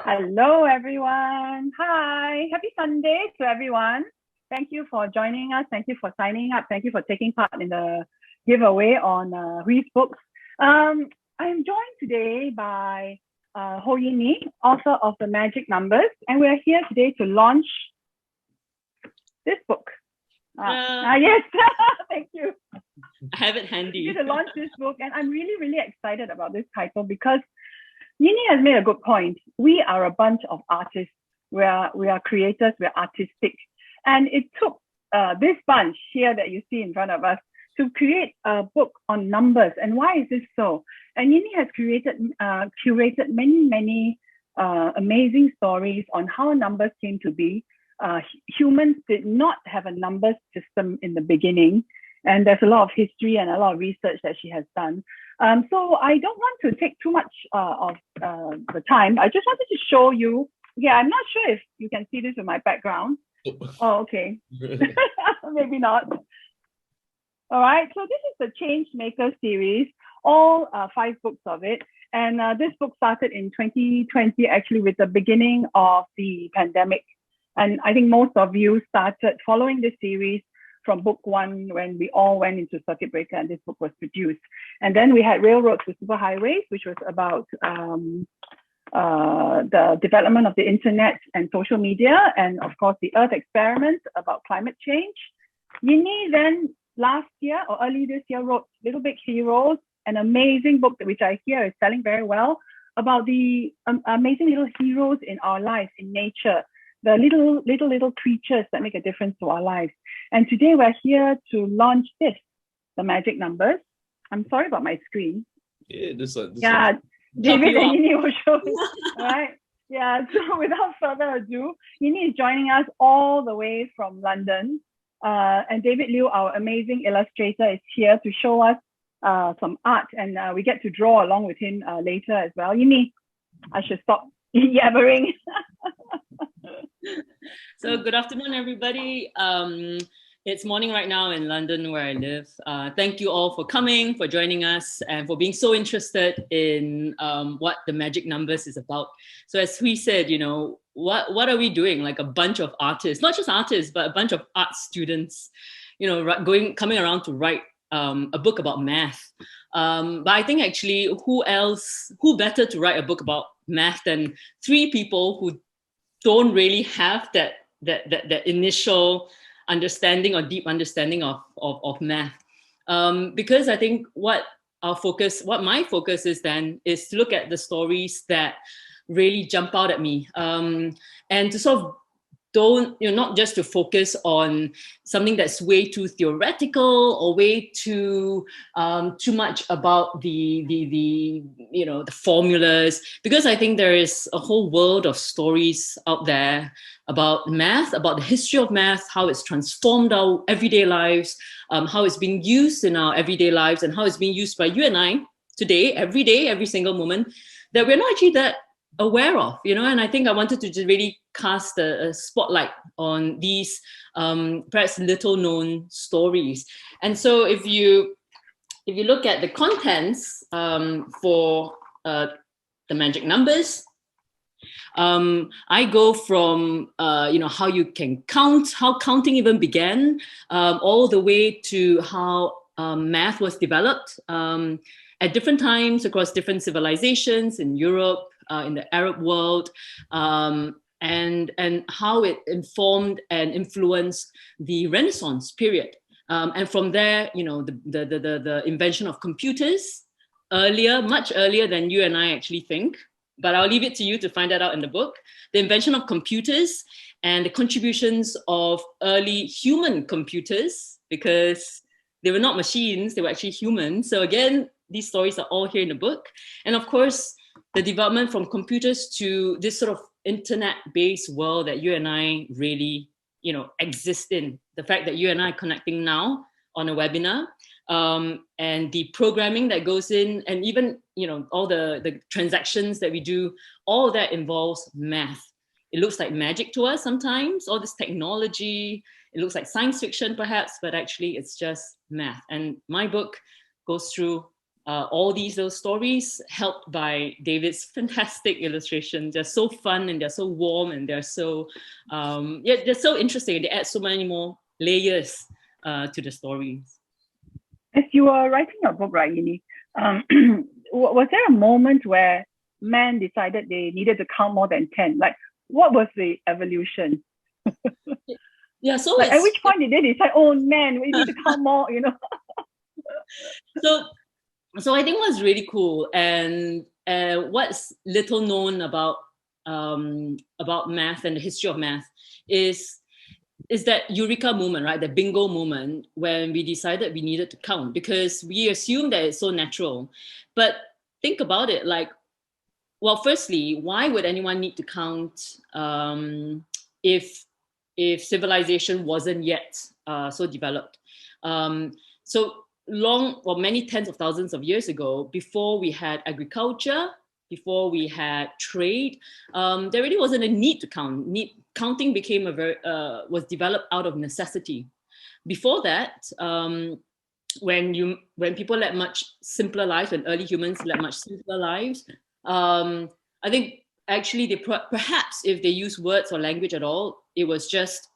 Hello, everyone. Hi. Happy Sunday to everyone. Thank you for joining us. Thank you for signing up. Thank you for taking part in the giveaway on Hwee's books. I'm joined today by Hoe Yeen Nie, author of The Magic Numbers, and we're here today to launch this book. Yes, thank you. I have it handy. To launch this book, and I'm really excited about this title because Yeen Nie has made a good point. We are a bunch of artists. We are creators. We're artistic, and it took this bunch here that you see in front of us to create a book on numbers. And why is this so? And Yeen Nie has curated many amazing stories on how numbers came to be. Humans did not have a numbers system in the beginning, and there's a lot of history and a lot of research that she has done. So I don't want to take too much of the time. I just wanted to show you. Yeah, I'm not sure if you can see this in my background. Oh, okay. Maybe not. All right. So this is the Changemakers series, all 5 books of it. And this book started in 2020, actually, with the beginning of the pandemic. And I think most of you started following this series from book 1 when we all went into circuit breaker and this book was produced. And then we had Railroads to Superhighways, which was about the development of the internet and social media, and of course the Earth Experiment about climate change. Yeen Nie then last year or early this year wrote Little Big Heroes, an amazing book which I hear is selling very well, about the amazing little heroes in our lives, in nature, the little creatures that make a difference to our lives. And today we're here to launch this, The Magic Numbers. I'm sorry about my screen. Yeah, this one. David and Yeen Nie will show me. All right. Yeah, so without further ado, Yeen Nie is joining us all the way from London. And David Liew, our amazing illustrator, is here to show us some art. And we get to draw along with him later as well. Yeen Nie, I should stop yabbering. So good afternoon, everybody. It's morning right now in London where I live. Thank you all for coming, for joining us, and for being so interested in what the Magic Numbers is about. So as Hwee said, you know, what are we doing? Like a bunch of artists, not just artists, but a bunch of art students, you know, coming around to write a book about math. But I think actually, who better to write a book about math than 3 people who don't really have that initial understanding or deep understanding of math. Because I think what my focus is then is to look at the stories that really jump out at me, and to sort of not just to focus on something that's way too theoretical or way too much about the formulas, because I think there is a whole world of stories out there about math, about the history of math, how it's transformed our everyday lives, how it's being used in our everyday lives, and how it's being used by you and I today, every day, every single moment, that we're not actually that aware of, you know. And I think I wanted to just really cast a spotlight on these perhaps little known stories. And so if you look at the contents for The Magic Numbers, I go from how you can count, how counting even began, all the way to how math was developed at different times across different civilizations in Europe, in the Arab world, and how it informed and influenced the Renaissance period. And from there, you know, the invention of computers much earlier than you and I actually think. But I'll leave it to you to find that out in the book. The invention of computers and the contributions of early human computers, because they were not machines, they were actually humans. So again, these stories are all here in the book. And of course, the development from computers to this sort of internet-based world that you and I really, you know, exist in. The fact that you and I are connecting now on a webinar, and the programming that goes in, and even, you know, all the transactions that we do, all that involves math. It looks like magic to us sometimes, all this technology, it looks like science fiction perhaps, but actually it's just math. And my book goes through all these little stories, helped by David's fantastic illustrations. They're so fun and they're so warm and they're so, they're so interesting. They add so many more layers to the stories. As you were writing your book, right, Yee Nie, was there a moment where man decided they needed to count more than 10? Like, what was the evolution? Yeah, so like, at which point did they decide, oh man, we need to count more, you know? So I think what's really cool and what's little known about math and the history of math is that eureka moment, right? The bingo moment when we decided we needed to count, because we assume that it's so natural. But think about it, like, well, firstly, why would anyone need to count if civilization wasn't yet so developed? So many tens of thousands of years ago, before we had agriculture, before we had trade, there really wasn't a need to count. Counting became was developed out of necessity. Before that, when people led much simpler lives, when early humans led much simpler lives, I think actually they perhaps if they use words or language at all, it was just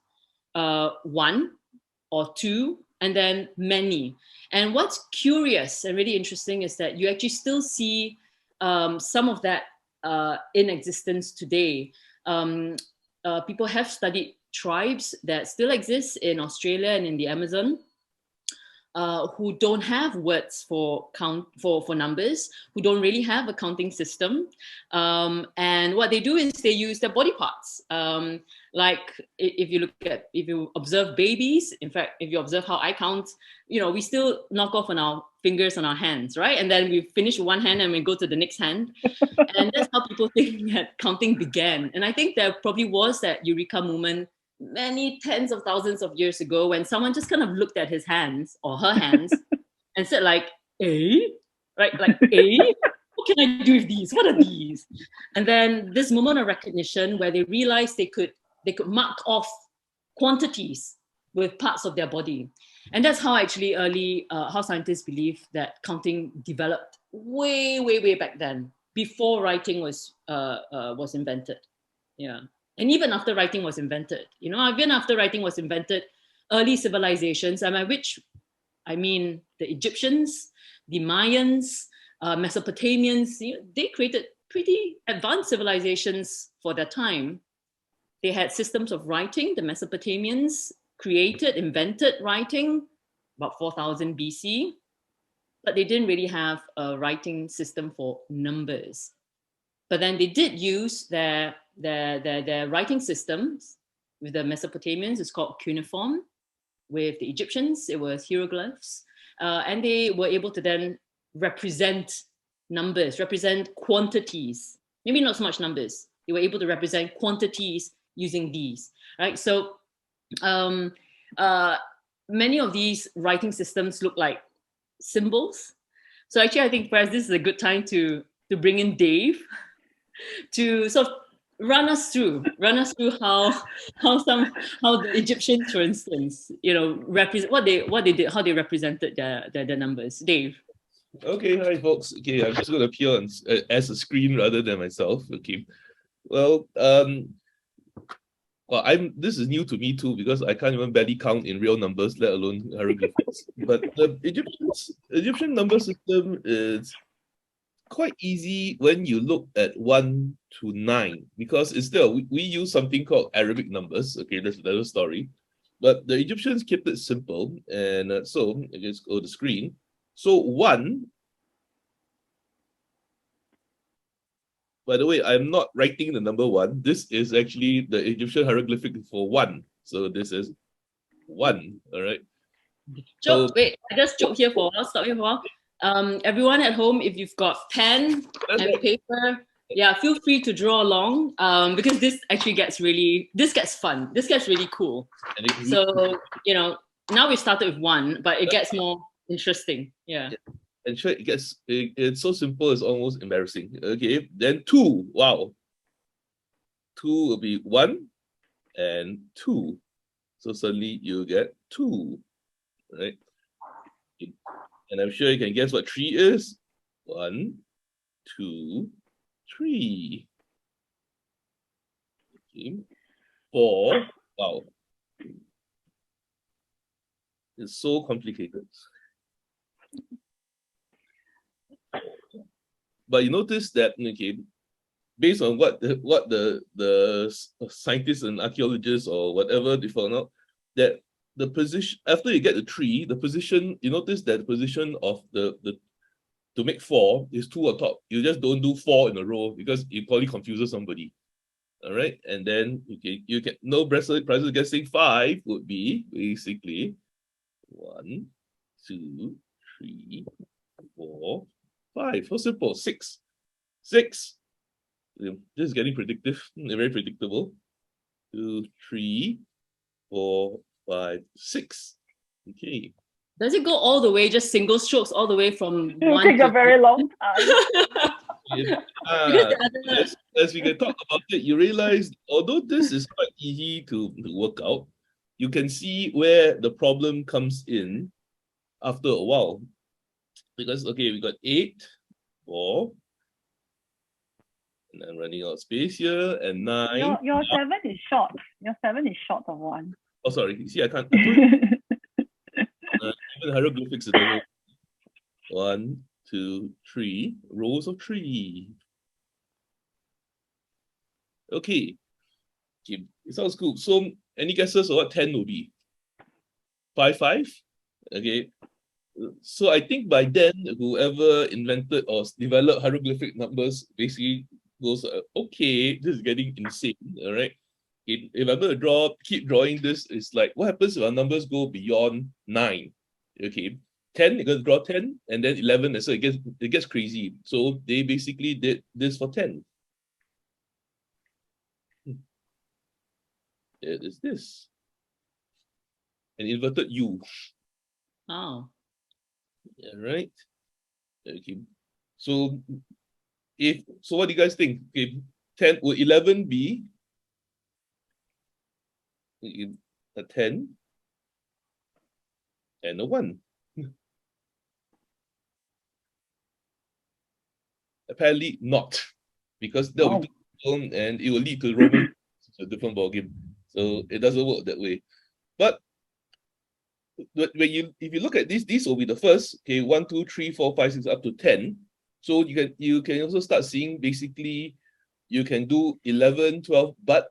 one or two and then many. And what's curious and really interesting is that you actually still see some of that in existence today. People have studied tribes that still exist in Australia and in the Amazon, who don't have words for numbers, who don't really have a counting system, and what they do is they use their body parts. Like if you observe babies, in fact, if you observe how I count, we still knock off on our fingers on our hands, right? And then we finish one hand and we go to the next hand, and that's how people think that counting began. And I think there probably was that eureka moment many tens of thousands of years ago when someone just kind of looked at his hands or her hands and said like, right? Like, what can I do with these? What are these? And then this moment of recognition where they realized they could mark off quantities with parts of their body. And that's how actually how scientists believe that counting developed way, way, way back then, before writing was invented. Yeah. And even after writing was invented, even after writing was invented, early civilizations, and by which I mean the Egyptians, the Mayans, Mesopotamians, they created pretty advanced civilizations for their time. They had systems of writing. The Mesopotamians invented writing about 4000 BC, but they didn't really have a writing system for numbers. But then they did use their writing systems. With the Mesopotamians, it's called cuneiform. With the Egyptians, it was hieroglyphs. And they were able to then represent numbers, represent quantities. Maybe not so much numbers. They were able to represent quantities using these, right? So many of these writing systems look like symbols. So actually, I think perhaps this is a good time to bring in Dave to sort of run us through how the Egyptians, for instance, represent what they did, how they represented their numbers. Dave. Okay, hi folks. Okay, I'm just going to appear as a screen rather than myself. Okay, well, this is new to me too, because I can't even barely count in real numbers, let alone hieroglyphics. But the Egyptian number system is quite easy when you look at 1 to 9, because we use something called Arabic numbers. Okay, that's another story. But the Egyptians kept it simple, and so I just go to the screen. So 1. By the way, I'm not writing the number 1. This is actually the Egyptian hieroglyphic for 1. So this is 1. All right. Wait, I just joke here for a while. Stop here for a while. Everyone at home, if you've got pen and paper, feel free to draw along, because this actually gets fun. This gets really cool. So, now we started with 1, but it gets more interesting. Yeah. And sure, it's so simple, it's almost embarrassing. Okay, then 2. Wow. 2 will be 1 and 2. So suddenly you get 2, right? And I'm sure you can guess what 3 is. 1, 2, 3. Okay. 4. Wow. It's so complicated. But you notice that, okay, based on what the scientists and archaeologists or whatever they found out, that the position after you get the 3, the position, you notice that the position of the to make 4 is 2 on top. You just don't do 4 in a row because it probably confuses somebody. All right, and then you can no prizes guessing 5 would be basically 1, 2, 3, 4, 5. How simple? 6. 6. This is getting predictive, very predictable. 2, 3, 4, 5, 6. Okay. Does it go all the way, just single strokes, all the way from It'll one take to a very long time. As we can talk about it, you realize although this is quite easy to work out, you can see where the problem comes in after a while. Because okay, we got 8, 4, and I'm running out of space here, and 9. Your 7 is short. Your 7 is short of 1. Oh, sorry. You see, I can't. Even hieroglyphics is the 1, 2, 3 rows of 3. Okay. Okay, it sounds cool. So, any guesses of what 10 will be? 5, 5? Okay. So, I think by then, whoever invented or developed hieroglyphic numbers basically goes, okay, this is getting insane, all right? If I'm going to keep drawing this, it's like, what happens if our numbers go beyond 9? Okay, 10, you're going to draw 10, and then 11, and so it gets crazy. So they basically did this for 10. It is this. An inverted U. Oh. Yeah, right? Okay. So what do you guys think? Okay, 10, would 11 be a 10 and a 1? Apparently not, because that would be and it will lead to Roman. It's a different ballgame. So it doesn't work that way. But when if you look at this, these will be the first. Okay, 1, 2, 3, 4, 5, 6 up to 10. So you can also start seeing basically you can do 11, 12, but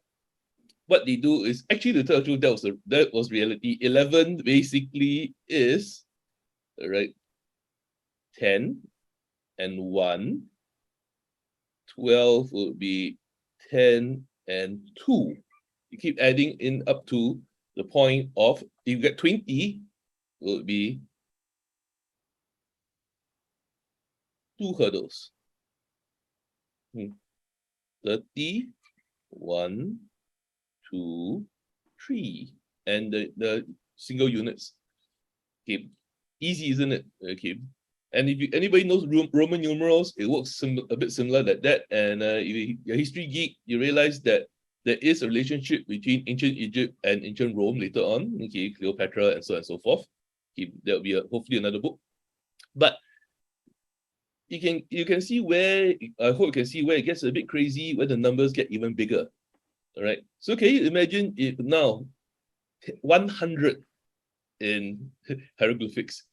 what they do is actually to tell you that was reality. 11 basically is right 10 and 1. 12 would be 10 and 2. You keep adding in up to the point of, if you get 20, would be 2 hurdles. 30, 1, 2, 3. And the single units. Okay, easy, isn't it? Okay. And if anybody knows Roman numerals, it works a bit similar like that. And if you're a history geek, you realize that there is a relationship between ancient Egypt and ancient Rome later on. Okay, Cleopatra and so on and so forth. Okay, there'll be hopefully another book. But you can see where, I hope you can see where it gets a bit crazy, where the numbers get even bigger. All right. So can you imagine if now 100 in hieroglyphics?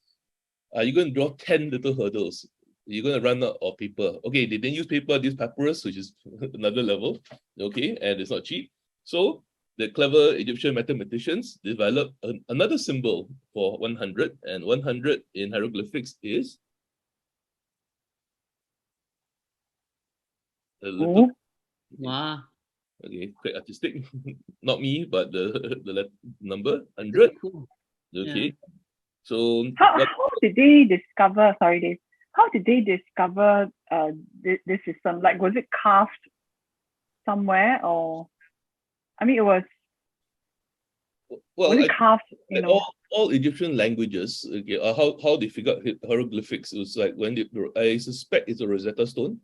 Are you going to draw 10 little hurdles? You're going to run out of paper. Okay, they didn't use paper, they use papyrus, which is another level. Okay, and it's not cheap. So the clever Egyptian mathematicians developed another symbol for 100, and 100 in hieroglyphics is a little. Wow. Okay, quite artistic. Not me, but the number 100. Cool. Okay. Yeah. So how did they discover? Sorry, Dave. How did they discover this system? Like, was it carved somewhere, or I mean, it was. Well, was it carved? All Egyptian languages, okay, how they figured hieroglyphics was like when I suspect it's a Rosetta Stone,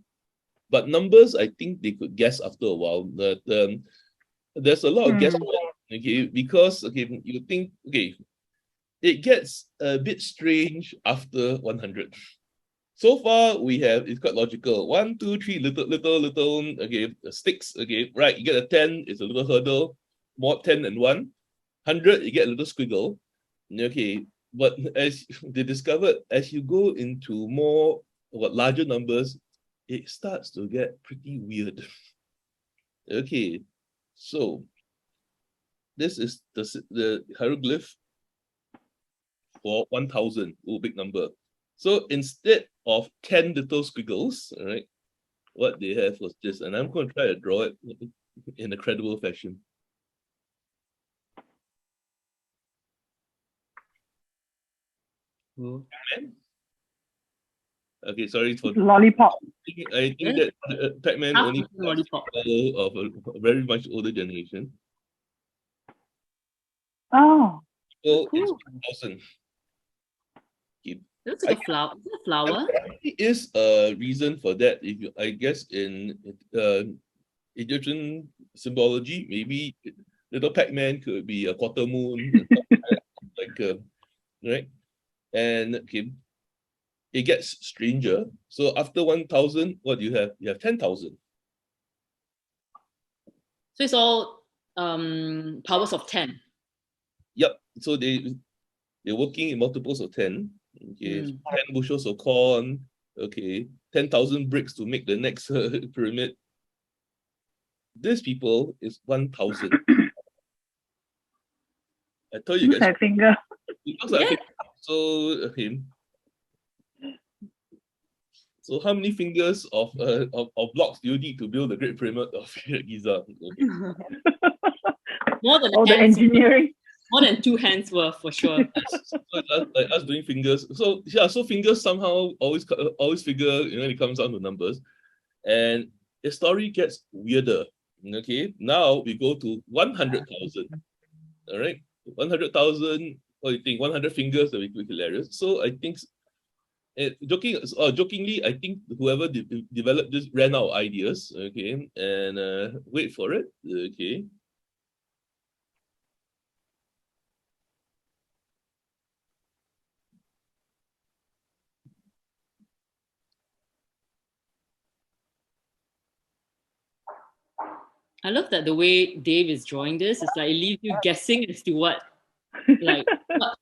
but numbers I think they could guess after a while. That there's a lot of guesswork, okay, because okay, you think okay. it gets a bit strange after 100. So far, it's quite logical. 1, 2, 3, little, okay, sticks, okay, right, you get a 10, it's a little hurdle, more 10 and 1. 100, you get a little squiggle, okay, but as they discovered, as you go into more, larger numbers, it starts to get pretty weird. Okay, so this is the hieroglyph for 1000, big number. So instead of 10 little squiggles, all right, what they have was this, and I'm going to try to draw it in a credible fashion. Okay, sorry for lollipop. I think that Pac-Man only lollipop of a very much older generation. Oh, So cool. it's 1000. Looks like a flower. Is it a flower? There is a reason for that. If you, I guess in Egyptian symbology, maybe little Pac-Man could be a quarter moon, like right? And okay, it gets stranger. So after 1000, what do you have? You have 10,000. So it's all powers of 10. Yep. So they're working in multiples of 10. Okay, 10 bushels of corn. Okay, 10,000 bricks to make the next pyramid. This people is 1,000. I told you guys. My finger. It looks like so. Okay. So how many fingers of blocks do you need to build the Great Pyramid of Giza? Okay. More than the engineering. More than 2 hands worth for sure. So like us doing fingers. So yeah, so fingers somehow always figure, when it comes down to numbers, and the story gets weirder. Okay, now we go to 100,000. All right, 100,000. What do you think? 100 fingers, that would be hilarious. So I think, jokingly, I think whoever developed this ran out of ideas. Okay, and wait for it. Okay. I love that the way Dave is drawing this, it's like it leaves you guessing as to what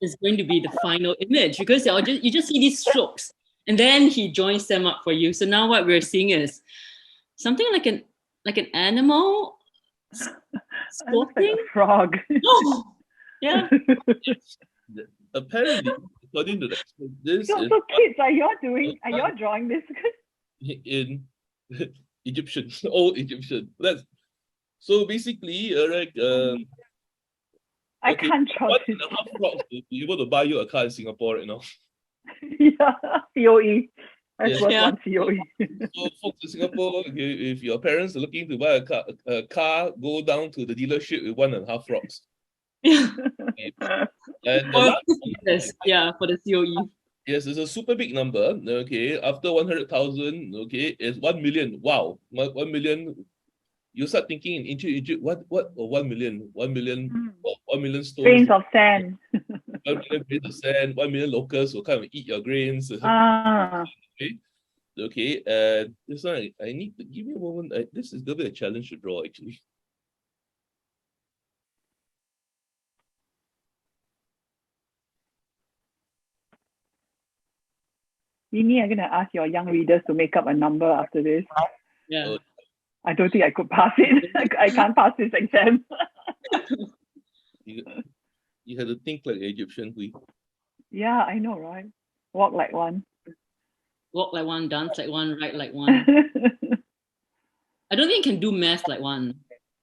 is going to be the final image, because you just see these strokes and then he joins them up for you. So now what we're seeing is something like an animal Looks like a frog. Oh, yeah. Apparently, according to this, so kids, are you drawing this? In Egyptian, old Egyptian. So basically, I can't draw this. 1.5 rocks to be able to buy you a car in Singapore right now. Yeah, COE. That's Yes. one COE. So folks in Singapore, if your parents are looking to buy a car, go down to the dealership with 1.5 rocks. And the last, for the COE. Yes, it's a super big number. Okay, after 100,000, okay, it's 1 million. Wow, 1 million. You start thinking in ancient Egypt, what 1 million? 1 million, 1 million stones. Grains of sand. 1 million grains of sand, 1 million locusts will come and eat your grains. Okay, this one, I need to give me a moment. This is going to be a challenge to draw, actually. Yee Nie, I'm going to ask your young readers to make up a number after this. Yeah. I don't think I could pass it. I can't pass this exam. You had to think like an Egyptian. Yeah, I know, right? Walk like one. Walk like one, dance like one, write like one. I don't think you can do math like one,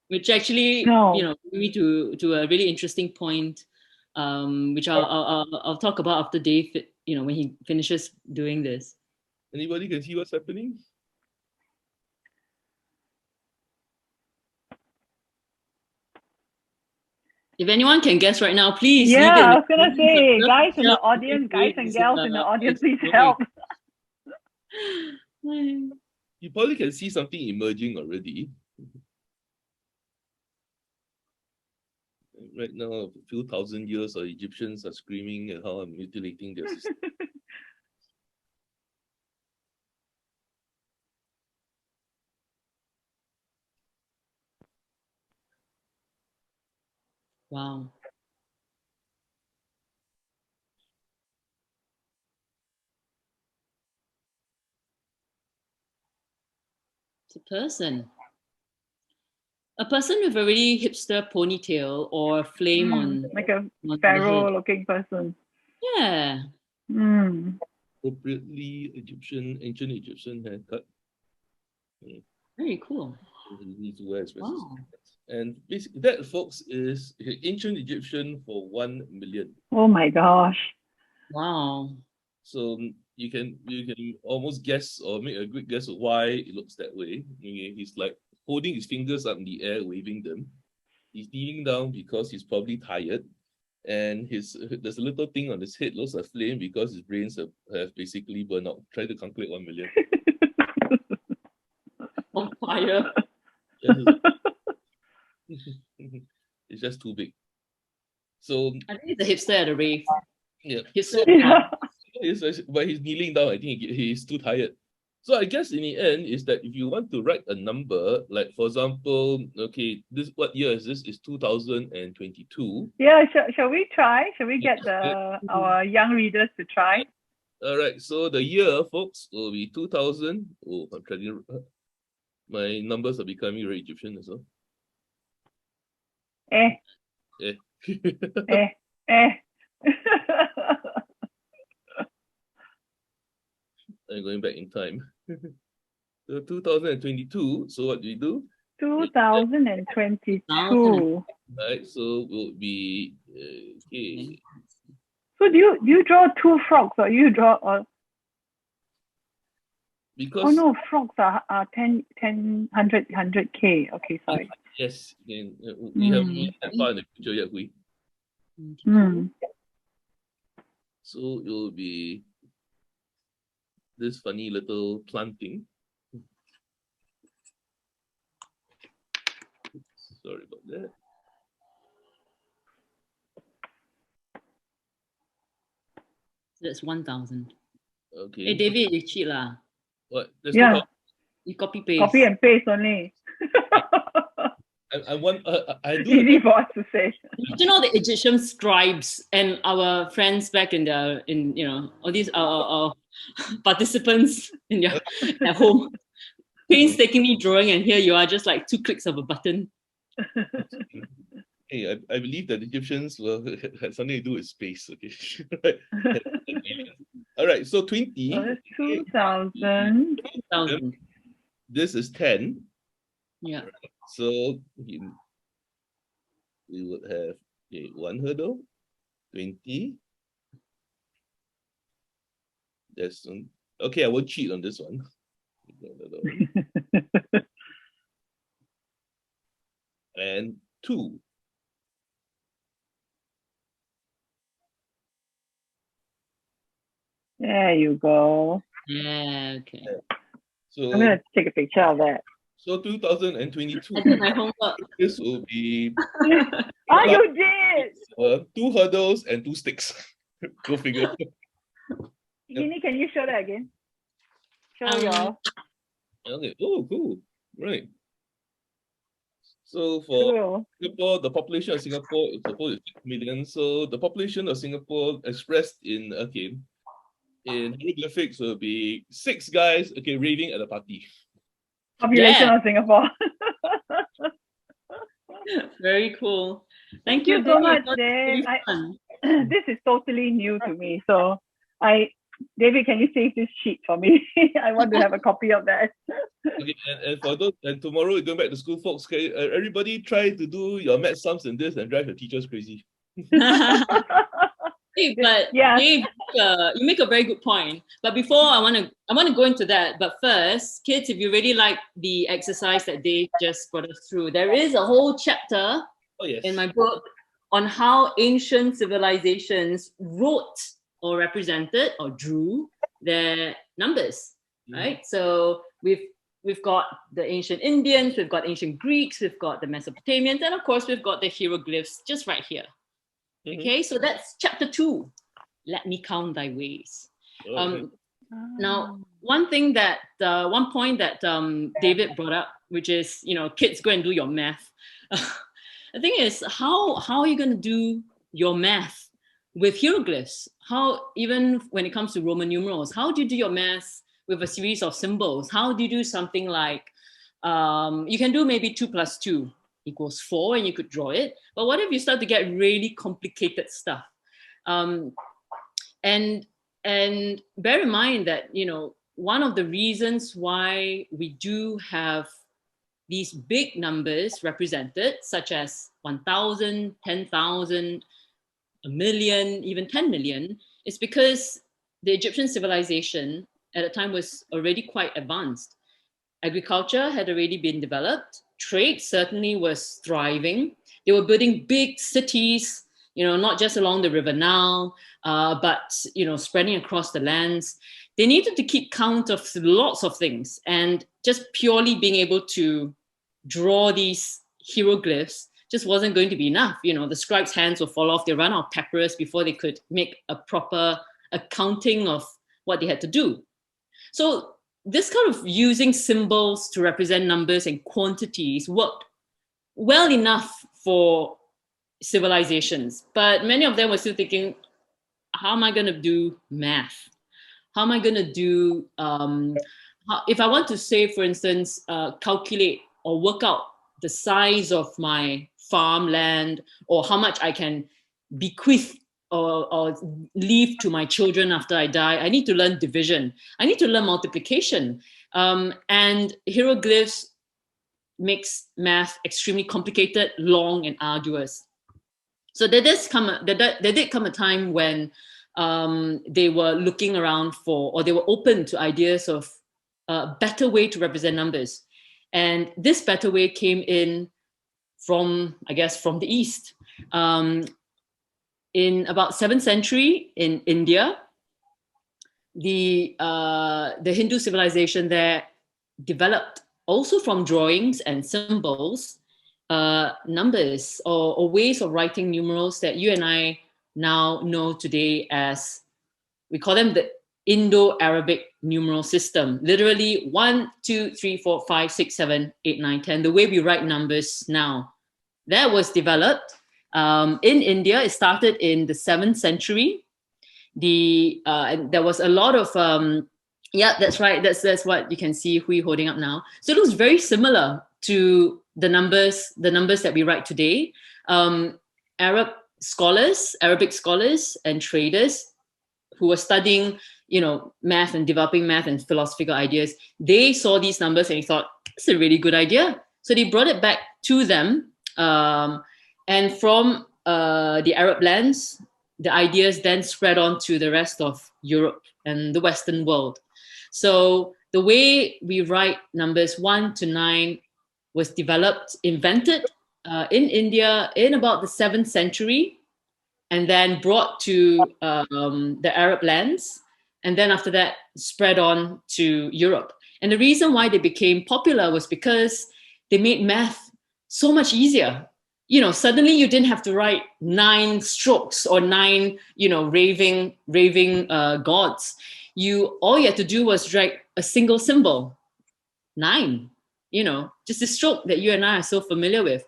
which actually, bring me to a really interesting point, which I'll talk about after Dave, when he finishes doing this. Anybody can see what's happening? If anyone can guess right now, please. Yeah, I was gonna say, guys in the audience, guys and gals in the audience, please help. You probably can see something emerging already. Right now, a few thousand years of Egyptians are screaming at how I'm mutilating their system. Wow. It's a person. A person with a really hipster ponytail or flame like a on the pharaoh head. looking person. Yeah. Appropriately ancient Egyptian haircut. Very cool. He needs to wear expressive. Wow. And basically, that, folks, is ancient Egyptian for 1 million. Oh my gosh. Wow. So you can almost guess or make a good guess of why it looks that way. He's like holding his fingers up in the air, waving them. He's kneeling down because he's probably tired. And there's a little thing on his head, looks like flame, because his brains have basically burned out. Try to calculate 1 million. On fire. It's just too big. So I think it's a hipster at a rave. yeah. Hipster. But he's kneeling down. I think he's too tired. So I guess in the end is that if you want to write a number, like for example, okay, what year is this? Is 2022. Yeah, shall we try? Shall we get our young readers to try? All right, so the year, folks, will be 2000. Oh, I'm trying to. My numbers are becoming very Egyptian as well. Eh. I'm going back in time. So 2022. So what do we do? 2022. Right. So will be okay. So do you draw two frogs, or you draw Because oh no, frogs are 100K. Okay, sorry. Yes, we have that far in the future yet, Hwee. So it will be this funny little planting. Sorry about that. That's 1,000. Okay. Hey David, you cheat lah. What? Yeah. You copy paste. Copy and paste only. I do. Easy for us to say. You know the Egyptian scribes and our friends back in all these our participants in their at home, painstakingly drawing, and here you are, just like 2 clicks of a button. Hey, I believe that Egyptians had something to do with space. Okay. All right. So 20. 2000. This is 10. Yeah. So we would have 1 hurdle, 20. That's okay. I won't cheat on this one. And 2. There you go. Yeah. Okay. So I'm gonna take a picture of that. So 2022. I did my homework. This will be. You did. 2 hurdles and 2 sticks. Go figure. Yee Nie, can you show that again? Show your. Okay. Oh, cool. Right. So for Singapore, the population of Singapore is supposed to be 6 million. So the population of Singapore expressed in hieroglyphics will be 6 guys raving at a party. Population of Singapore. Very cool. Thank you you so much, Dave. Dave. This is totally new to me. So David, can you save this sheet for me? I want to have a copy of that. Okay, and for those, and tomorrow you're going back to school, folks. Okay, everybody try to do your math sums in this and drive your teachers crazy. Hey, but yeah. Dave, you make a very good point. But before I want to go into that. But first, kids, if you really like the exercise that Dave just brought us through, there is a whole chapter in my book on how ancient civilizations wrote or represented or drew their numbers. Right? So we've we've got the ancient Indians, we've got ancient Greeks, we've got the Mesopotamians, and of course, we've got the hieroglyphs just right here. Okay, so that's chapter 2. Let me count thy ways. Now, one point that David brought up, which is, kids, go and do your math. The thing is, how are you going to do your math with hieroglyphs? How, even when it comes to Roman numerals, how do you do your math with a series of symbols? How do you do something like, you can do maybe 2 + 2 = 4, and you could draw it. But what if you start to get really complicated stuff? And bear in mind that, one of the reasons why we do have these big numbers represented, such as 1,000, 10,000, a million, even 10 million, is because the Egyptian civilization at the time was already quite advanced. Agriculture had already been developed. Trade certainly was thriving. They were building big cities, not just along the River Nile, but, spreading across the lands. They needed to keep count of lots of things, and just purely being able to draw these hieroglyphs just wasn't going to be enough. The scribes' hands would fall off. They run out of papyrus before they could make a proper accounting of what they had to do. So this kind of using symbols to represent numbers and quantities worked well enough for civilizations, but many of them were still thinking, how am I going to do math? How am I going to do, if I want to say, for instance, calculate or work out the size of my farmland, or how much I can bequeath or leave to my children after I die, I need to learn division. I need to learn multiplication. And hieroglyphs makes math extremely complicated, long, and arduous. So there did come a time when they were looking around for, or they were open to ideas of a better way to represent numbers. And this better way came in from the East. In about 7th century in India, the Hindu civilization there developed, also from drawings and symbols, numbers or ways of writing numerals that you and I now know today as, we call them the Indo-Arabic numeral system. Literally 1, 2, 3, 4, 5, 6, 7, 8, 9, 10, the way we write numbers now. That was developed in India. It started in the 7th century. There was a lot of, that's right. That's what you can see Hwee holding up now. So it looks very similar to the numbers that we write today. Arabic scholars and traders who were studying, math and developing math and philosophical ideas, they saw these numbers and they thought, it's a really good idea. So they brought it back to them. And from the Arab lands, the ideas then spread on to the rest of Europe and the Western world. So the way we write numbers 1 to 9 was invented in India in about the 7th century, and then brought to the Arab lands. And then after that, spread on to Europe. And the reason why they became popular was because they made math so much easier. Suddenly you didn't have to write 9 strokes or 9, raving gods. All you had to do was write a single symbol, 9, just a stroke that you and I are so familiar with.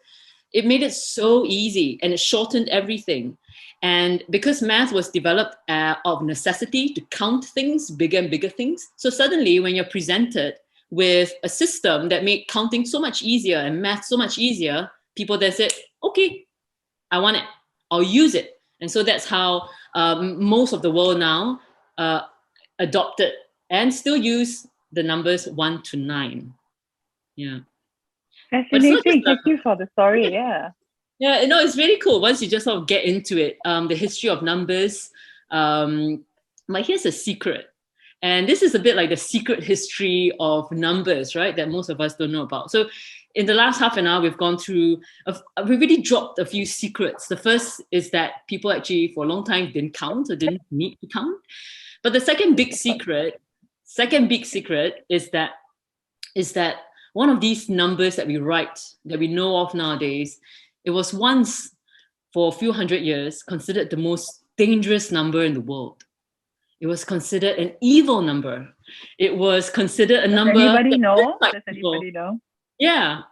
It made it so easy, and it shortened everything. And because math was developed of necessity to count things, bigger and bigger things. So suddenly when you're presented with a system that made counting so much easier and math so much easier, people then said, okay, I want it, I'll use it. And so that's how most of the world now adopted and still use the numbers 1 to 9. Yeah. Fascinating. Thank you for the story. Yeah. Yeah, it's really cool once you just sort of get into it. The history of numbers. But here's a secret. And this is a bit like the secret history of numbers, right? That most of us don't know about. So in the last half an hour, we've gone through, we really dropped a few secrets. The first is that people actually for a long time didn't count or didn't need to count. But the second big secret is that is that one of these numbers that we write, that we know of nowadays, it was once, for a few hundred years, considered the most dangerous number in the world. It was considered an evil number. It was considered a number. Anybody know? Like Does evil. anybody know? Yeah.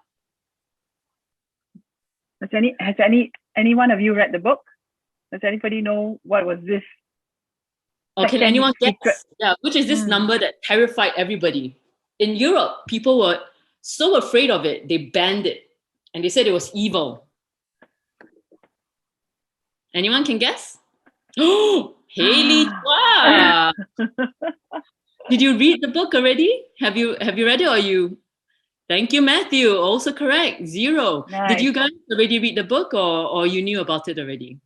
Has any one of you read the book? Does anybody know what was this? Or can anyone guess? Secret. Yeah, which is this number that terrified everybody? In Europe, people were so afraid of it, they banned it. And they said it was evil. Anyone can guess? Oh, Haley Chua. Did you read the book already? Have you read it, or you? Thank you, Matthew. Also correct. 0. Nice. Did you guys already read the book, or you knew about it already?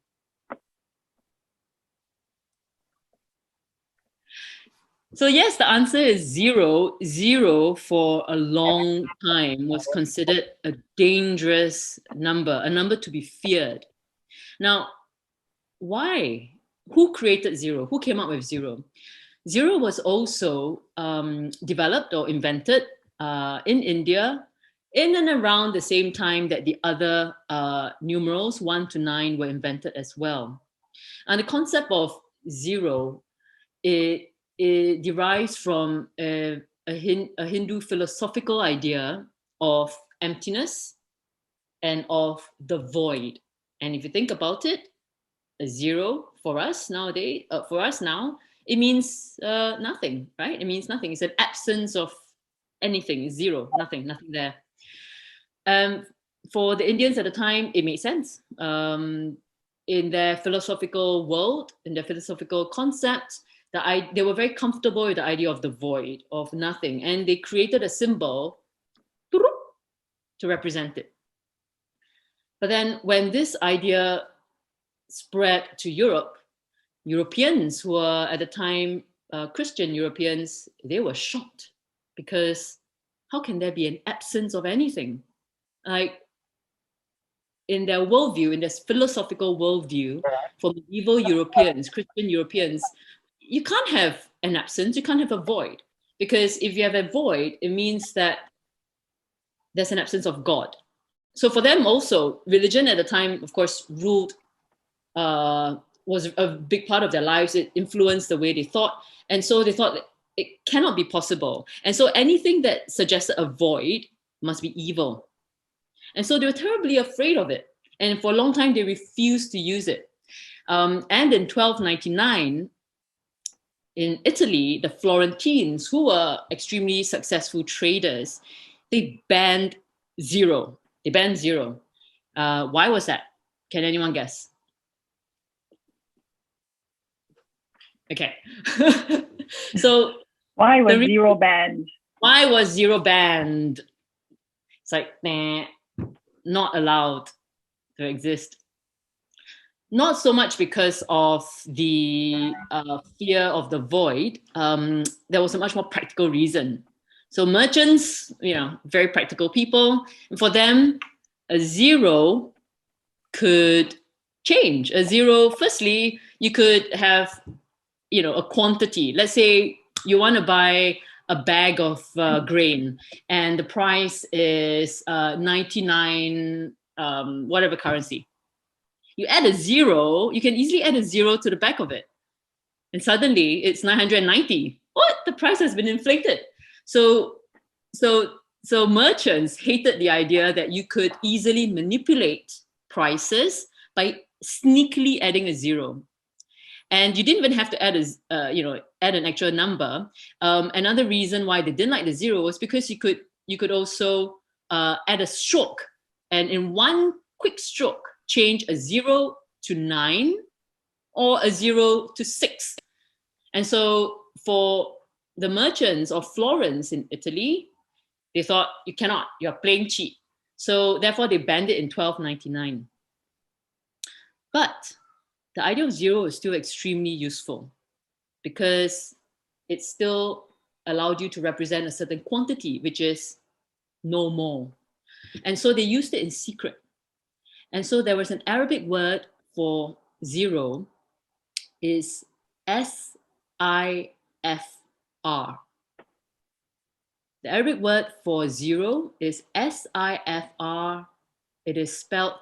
So yes, the answer is 0. 0 for a long time was considered a dangerous number, a number to be feared. Now, why? Who created 0? Who came up with 0? 0 was also developed or invented in India in and around the same time that the other numerals 1 to 9 were invented as well. And the concept of 0, it derives from a Hindu philosophical idea of emptiness and of the void. And if you think about it, a 0 for us nowadays, for us now, it means nothing, right? It means nothing. It's an absence of anything. It's 0, nothing there. For the Indians at the time, it made sense. In their philosophical world, in their philosophical concept, they were very comfortable with the idea of the void, of nothing, and they created a symbol to represent it. But then when this idea spread to Europe, Europeans who were at the time Christian Europeans, they were shocked, because how can there be an absence of anything? Like, in their worldview, in their philosophical worldview, for medieval Europeans, Christian Europeans, you can't have an absence, you can't have a void. Because if you have a void, it means that there's an absence of God. So for them also, religion at the time, of course, ruled, was a big part of their lives. It influenced the way they thought. And so they thought that it cannot be possible. And so anything that suggested a void must be evil. And so they were terribly afraid of it. And for a long time, they refused to use it. And in 1299, in Italy, the Florentines, who were extremely successful traders, they banned 0. They banned 0. Why was that? Can anyone guess? Okay. So why was 0 banned? Why was 0 banned? It's like, nah, not allowed to exist. Not so much because of the fear of the void. There was a much more practical reason. So merchants, very practical people. And for them, a 0 could change. A 0, firstly, you could have, a quantity. Let's say you want to buy a bag of grain, and the price is 99 whatever currency. You add a 0, you can easily add a 0 to the back of it. And suddenly it's 990. What? The price has been inflated. So merchants hated the idea that you could easily manipulate prices by sneakily adding a 0. And you didn't even have to add add an actual number. Another reason why they didn't like the 0 was because you could also add a stroke, and in one quick stroke, change a 0 to 9 or a 0 to 6. And so for the merchants of Florence in Italy, they thought, you cannot, you're playing cheat. So therefore they banned it in 1299. But the idea of 0 is still extremely useful, because it still allowed you to represent a certain quantity, which is no more. And so they used it in secret. And so there was an Arabic word for 0, is SIFR. The Arabic word for zero is S-I-F-R. It is spelled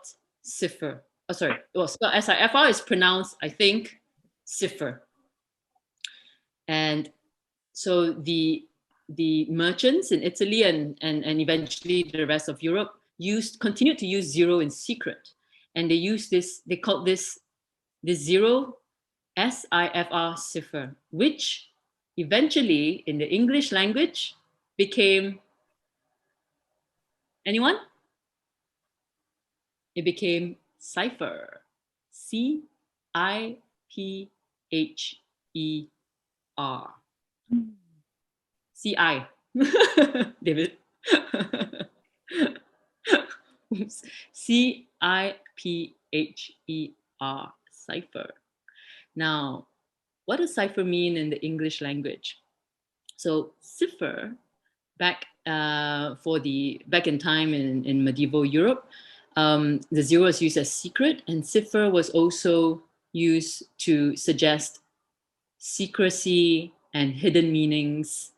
sifr. Oh, sorry. Well, spelled S-I-F-R is pronounced, I think, sifr. And so the merchants in Italy and eventually the rest of Europe continued to use zero in secret. And they called this zero S-I-F-R cipher, which eventually in the English language became, anyone? It became cipher. C-I-P-H-E-R. C-I. David. Oops. C-I-P-H-E-R. Cipher. Now, what does cipher mean in the English language? So cipher, back in time in medieval Europe, the zero was used as secret, and cipher was also used to suggest secrecy and hidden meanings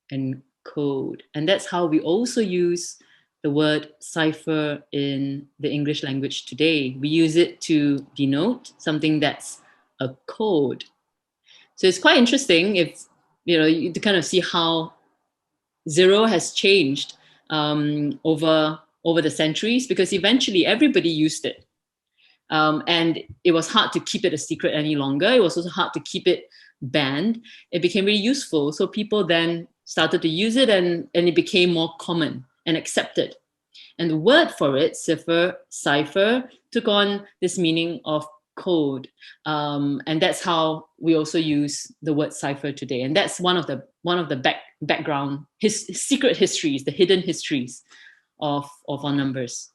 and code. And that's how we also use the word cipher in the English language today. We use it to denote something that's a code. So it's quite interesting if, to kind of see how zero has changed over the centuries, because eventually everybody used it. And it was hard to keep it a secret any longer. It was also hard to keep it banned. It became really useful. So people then started to use it, and it became more common and accepted. And the word for it, cipher, took on this meaning of code. And that's how we also use the word cipher today. And that's one of the background, secret histories, the hidden histories of our numbers.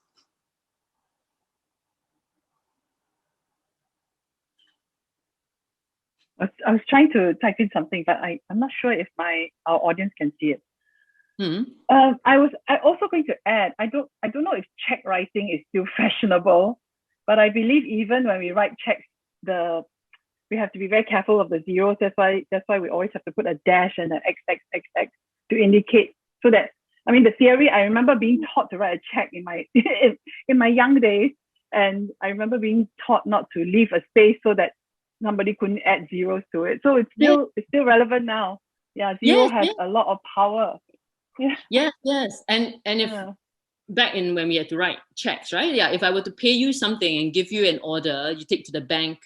I was trying to type in something, but I'm not sure if our audience can see it. Mm-hmm. I also going to add, I don't know if check writing is still fashionable, but I believe even when we write checks, we have to be very careful of the zeros. That's why we always have to put a dash and an XXXX to indicate, so that, the theory, I remember being taught to write a check in my in my young days, and I remember being taught not to leave a space so that somebody couldn't add zeros to it. So it's still relevant now. Yeah, zero has a lot of power. Yeah. Yes. And if back in when we had to write checks, right? Yeah. If I were to pay you something and give you an order, you take to the bank.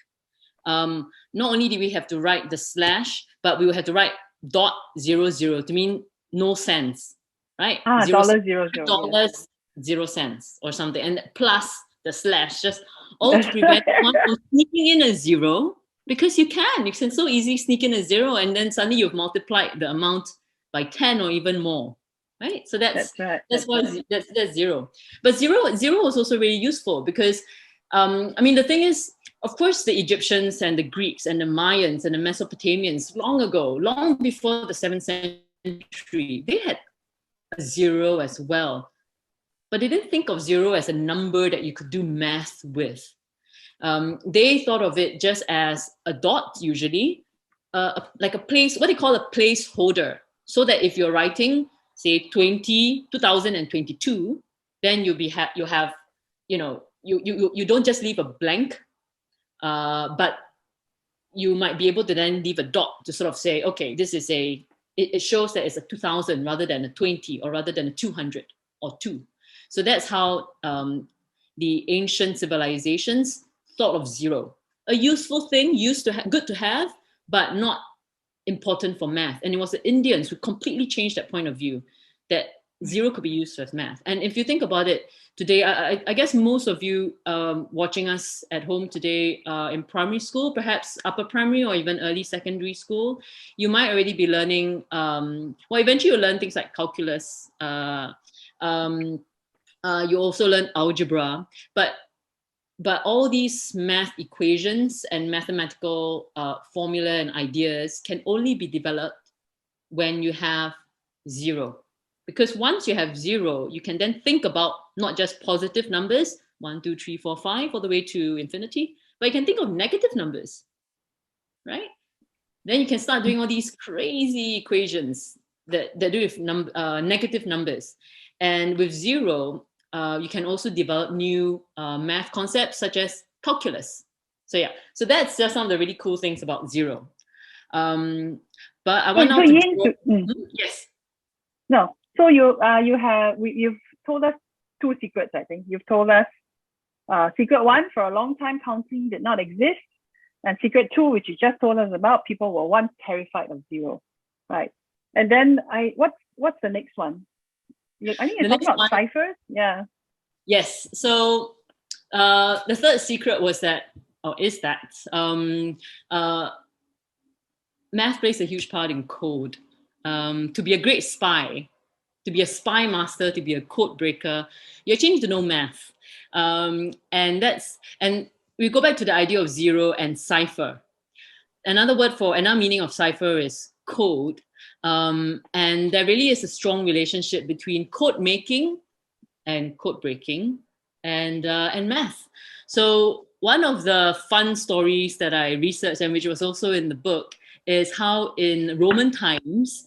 Not only do we have to write the slash, but we will have to write .00 to mean no cents, right? $0.00 or something, and plus the slash, just all to prevent one from sneaking in a zero, because you can so easily sneak in a zero, and then suddenly you've multiplied the amount by 10 or even more, right? So that's zero. But zero was also really useful because, the thing is, of course, the Egyptians and the Greeks and the Mayans and the Mesopotamians long before the 7th century, they had a zero as well. But they didn't think of zero as a number that you could do math with. They thought of it just as a dot, usually, like what they call a placeholder, so that if you're writing, say, 2022, then you don't just leave a blank, but you might be able to then leave a dot to sort of say, okay, this is it shows that it's a 2000 rather than a 20, or rather than a 200 or 2. So that's how the ancient civilizations thought of zero. A useful thing, good to have, but not important for math. And it was the Indians who completely changed that point of view, that zero could be used as math. And if you think about it today, I guess most of you watching us at home today in primary school, perhaps upper primary or even early secondary school, you might already be learning, eventually you'll learn things like calculus. You also learn algebra, but all these math equations and mathematical formula and ideas can only be developed when you have zero. Because once you have zero, you can then think about not just positive numbers, 1, 2, 3, 4, 5, all the way to infinity, but you can think of negative numbers, right? Then you can start doing all these crazy equations that do with negative numbers. And with zero, you can also develop new math concepts such as calculus. So that's just some of the really cool things about zero. But I want now to yes. No. So you've told us two secrets, I think. You've told us secret one, for a long time counting did not exist. And secret two, which you just told us about, people were once terrified of zero. Right. And then what's the next one? I think you're talking about ciphers. Yeah. Yes. So the third secret is that math plays a huge part in code. To be a great spy, to be a spy master, to be a code breaker, you actually need to know math. And we go back to the idea of zero and cipher. Another meaning of cipher is code. And there really is a strong relationship between code making and code breaking and math. So one of the fun stories that I researched, and which was also in the book, is how in Roman times,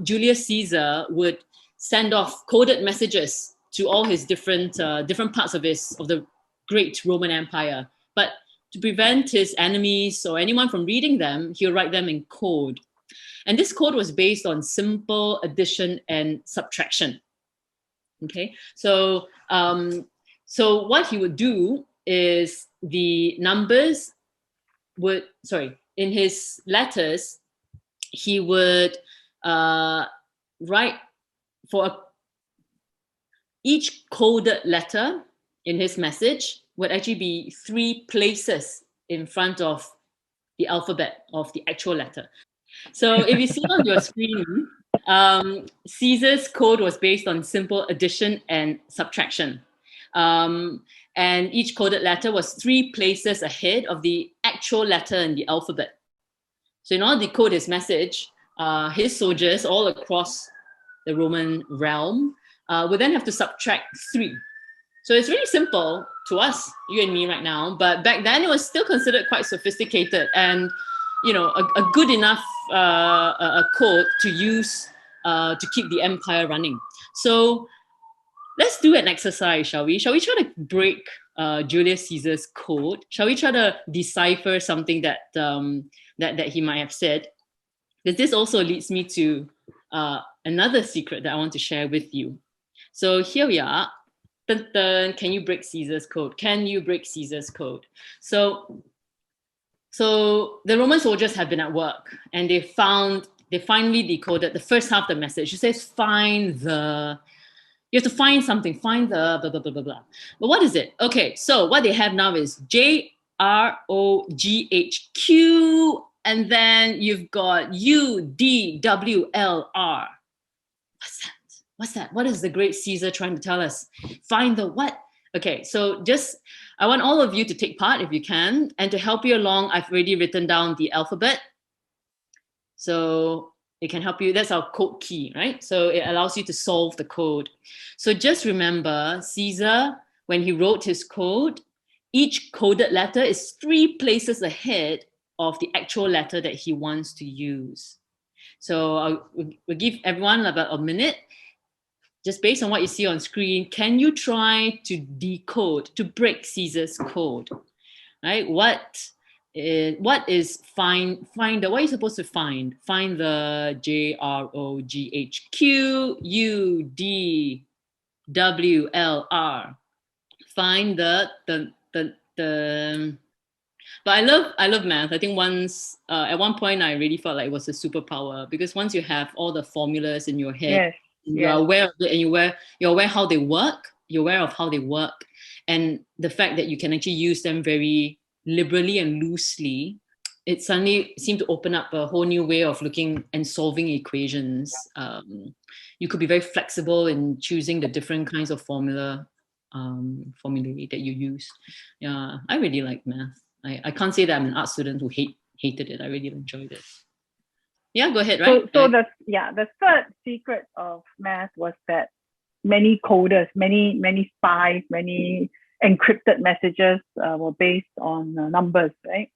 Julius Caesar would send off coded messages to all his different parts of the great Roman Empire. But to prevent his enemies or anyone from reading them, he'll write them in code. And this code was based on simple addition and subtraction. Okay, so what he would do is the numbers in his letters, he would write for each coded letter in his message would actually be 3 places in front of the alphabet of the actual letter. So if you see on your screen, Caesar's code was based on simple addition and subtraction. And each coded letter was 3 places ahead of the actual letter in the alphabet. So in order to decode his message, his soldiers all across the Roman realm would then have to subtract 3. So it's really simple to us, you and me right now, but back then it was still considered quite sophisticated and, a good enough a code to use to keep the empire running. So let's do an exercise, shall we? Shall we try to break Julius Caesar's code? Shall we try to decipher something that he might have said? Because this also leads me to another secret that I want to share with you. So here we are. Dun, dun. Can you break Caesar's code? Can you break Caesar's code? So the Roman soldiers have been at work and they finally decoded the first half of the message. It says, you have to find something, find the blah, blah, blah, blah, blah. But what is it? Okay, so what they have now is JROGHQ, and then you've got UDWLR. What's that? What is the great Caesar trying to tell us? Find the what? Okay, so I want all of you to take part if you can. And to help you along, I've already written down the alphabet. So it can help you. That's our code key, right? So it allows you to solve the code. So just remember, Caesar, when he wrote his code, each coded letter is 3 places ahead of the actual letter that he wants to use. So we'll give everyone about a minute. Just based on what you see on screen, can you try to decode, to break Caesar's code? Right? What is find the, what are you supposed to find? Find the JROGHQUDWLR. Find the but I love math. I think at one point I really felt like it was a superpower, because once you have all the formulas in your head, yes. You're aware of it, and you're aware how they work. You're aware of how they work, and the fact that you can actually use them very liberally and loosely. It suddenly seemed to open up a whole new way of looking and solving equations. You could be very flexible in choosing the different kinds of formulae that you use. Yeah, I really like math. I can't say that I'm an art student who hated it. I really enjoyed it. Yeah, go ahead, right? So the third secret of math was that many coders, many spies, many encrypted messages were based on numbers, right?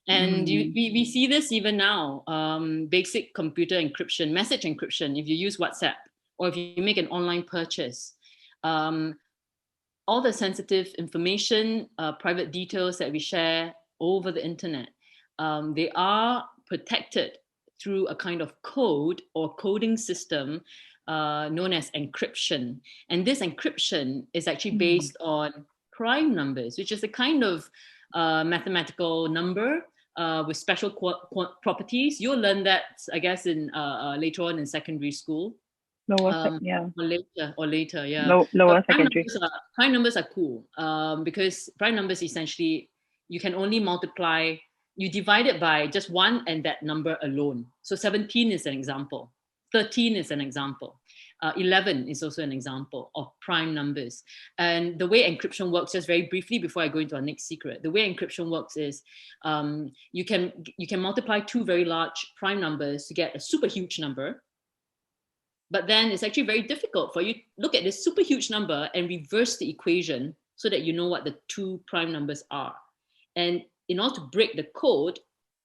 And we see this even now, basic computer encryption, message encryption, if you use WhatsApp or if you make an online purchase, all the sensitive information, private details that we share over the internet, they are protected through a kind of code or coding system known as encryption. And this encryption is actually based on prime numbers, which is a kind of mathematical number with special properties. You'll learn that, I guess, in later on in secondary school. Lower, yeah. Or later, yeah. Lower secondary. Prime numbers are cool because prime numbers essentially, you can only multiply, you divide it by just one and that number alone. So 17 is an example. 13 is an example. 11 is also an example of prime numbers. And the way encryption works, just very briefly before I go into our next secret, the way encryption works is you can multiply two very large prime numbers to get a super huge number. But then it's actually very difficult for you to look at this super huge number and reverse the equation so that you know what the two prime numbers are. And in order to break the code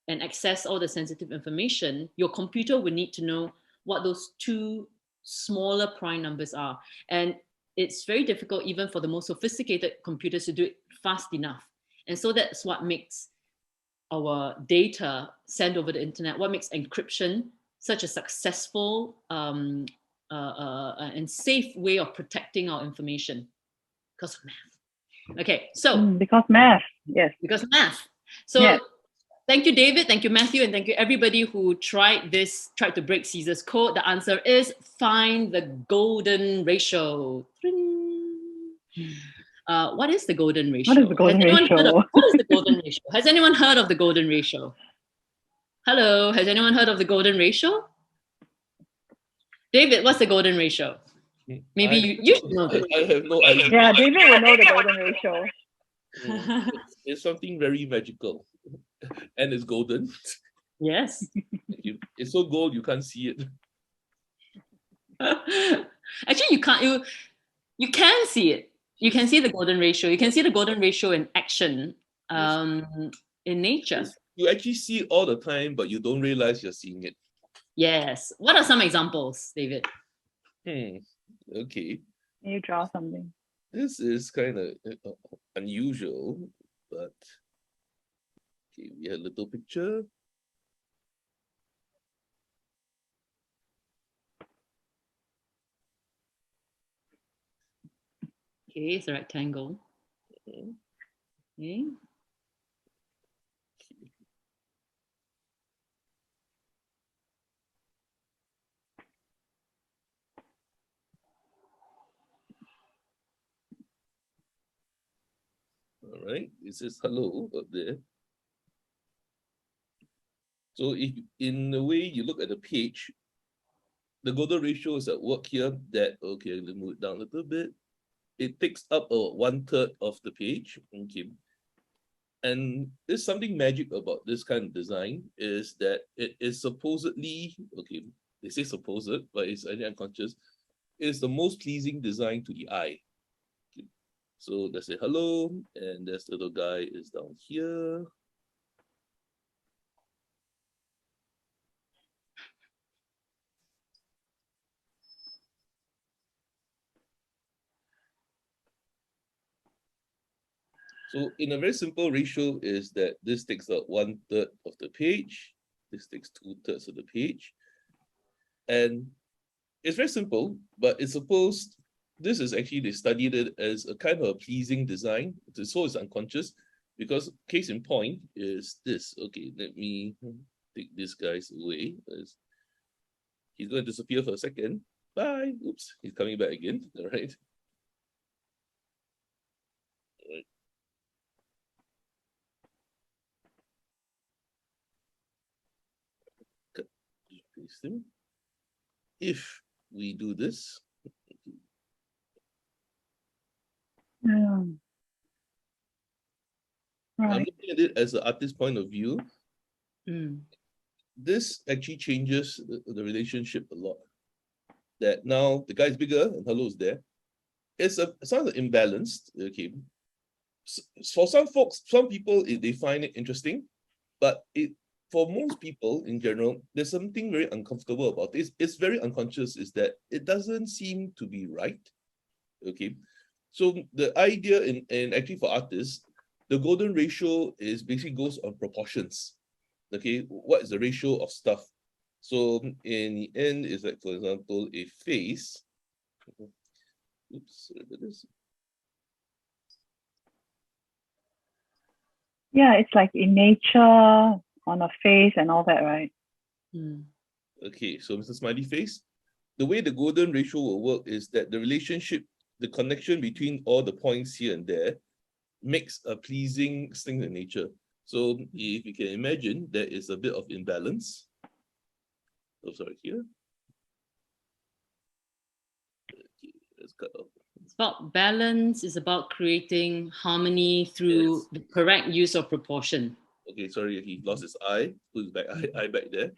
and access all the sensitive information, your computer would need to know what those two smaller prime numbers are. And it's very difficult even for the most sophisticated computers to do it fast enough. And so that's what makes our data sent over the internet, what makes encryption such a successful and safe way of protecting our information because of math. Okay, so because math, yes. Because math. So thank you, David. Thank you, Matthew, and thank you everybody who tried to break Caesar's code. The answer is find the golden ratio. What is the golden ratio? What is the golden ratio? What is the golden ratio? Has anyone heard of the golden ratio? Hello, has anyone heard of the golden ratio? David, what's the golden ratio? Maybe you should know this. I have no idea. Yeah, David will know the golden ratio. It's something very magical. And it's golden. Yes. It's so gold you can't see it. Actually, you can't. You can see it. You can see the golden ratio. You can see the golden ratio in action in nature. You actually see it all the time, but you don't realize you're seeing it. Yes. What are some examples, David? Okay. Can you draw something? This is kind of unusual, but okay, we have a little picture. Okay, it's a rectangle. Okay. All right, it says hello up there. So if in a way you look at the page, the golden ratio is at work here. That okay, let's move it down a little bit. It takes up 1/3 of the page. Okay. And there's something magic about this kind of design is that it is supposedly, okay, they say supposed, but it's actually unconscious, it's the most pleasing design to the eye. Okay. So let's say hello, and this little guy is down here. So in a very simple ratio is that this takes up 1/3 of the page. This takes 2/3 of the page. And it's very simple, but it's supposed, this is actually, they studied it as a kind of a pleasing design. So it's unconscious because case in point is this. Okay, let me take this guy's away. He's going to disappear for a second. Bye. Oops, he's coming back again. All right. If we do this, Right. I'm looking at it as an artist's point of view. This actually changes the relationship a lot. That now the guy's bigger and hello is there. It's sounds imbalanced. Okay, for some folks, some people they find it interesting, but for most people in general, there's something very uncomfortable about this. It's very unconscious, is that it doesn't seem to be right. Okay. So the idea and actually for artists, the golden ratio is basically goes on proportions. Okay, what is the ratio of stuff? So in the end, is like, for example, a face. Oops, sorry about this. Yeah, it's like in nature, on a face and all that, right? Okay, so Mr. Smiley Face, the way the golden ratio will work is that the relationship, the connection between all the points here and there makes a pleasing thing in nature. So if you can imagine, there is a bit of imbalance. Oh, sorry, here. Okay, let's cut off. It's about balance, it's about creating harmony through the correct use of proportion. Okay, sorry, he lost his eye. Put his back eye back there.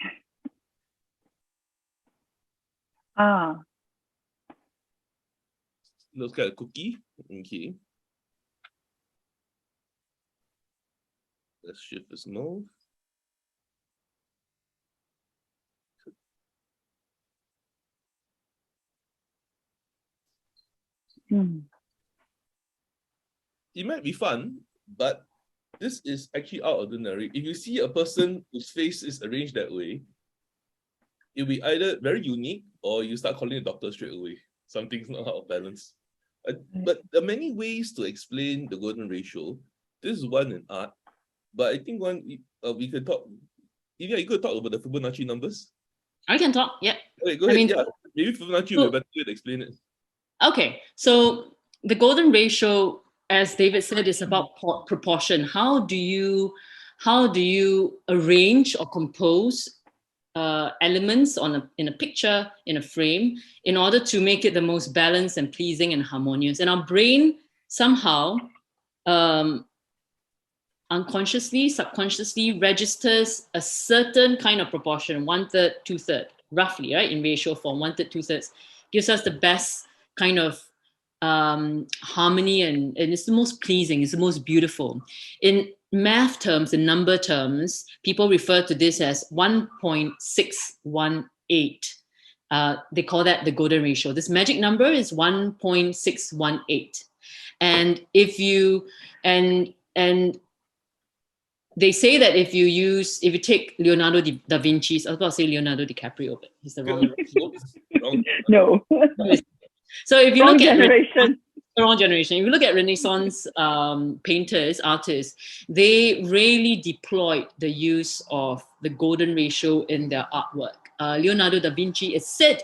Looks like a cookie. Okay. Let's shift this mode. It might be fun, but this is actually out of the ordinary. If you see a person whose face is arranged that way, it'll be either very unique or you start calling the doctor straight away. Something's not out of balance. But there are many ways to explain the golden ratio. This is one in art, but I think one we could talk. Yeah, you could talk about the Fibonacci numbers. I can talk. Yeah. Okay, go ahead. Yeah, maybe Fibonacci will be better to explain it. Okay, so the golden ratio, as David said, is about proportion. How do you arrange or compose elements in a picture, in a frame, in order to make it the most balanced and pleasing and harmonious? And our brain somehow unconsciously, subconsciously registers a certain kind of proportion, 1/3, 2/3, roughly, right? In ratio form, 1/3, 2/3 gives us the best kind of harmony, and it's the most pleasing, it's the most beautiful. In math terms, in number terms, people refer to this as 1.618. They call that the golden ratio. This magic number is 1.618. And if you, and they say that if you take Leonardo da Vinci's, I was about to say Leonardo DiCaprio, but he's the wrong. No. So if you look at generation. The wrong generation, if you look at Renaissance painters, artists, they really deployed the use of the golden ratio in their artwork. Leonardo da Vinci is said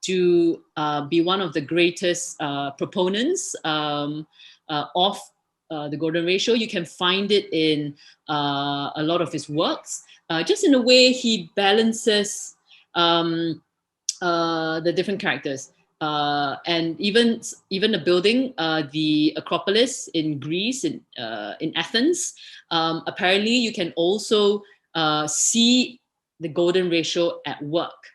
to be one of the greatest proponents of the golden ratio. You can find it in a lot of his works, just in the way he balances the different characters. And even the building, the Acropolis in Greece, in Athens, apparently you can also see the golden ratio at work,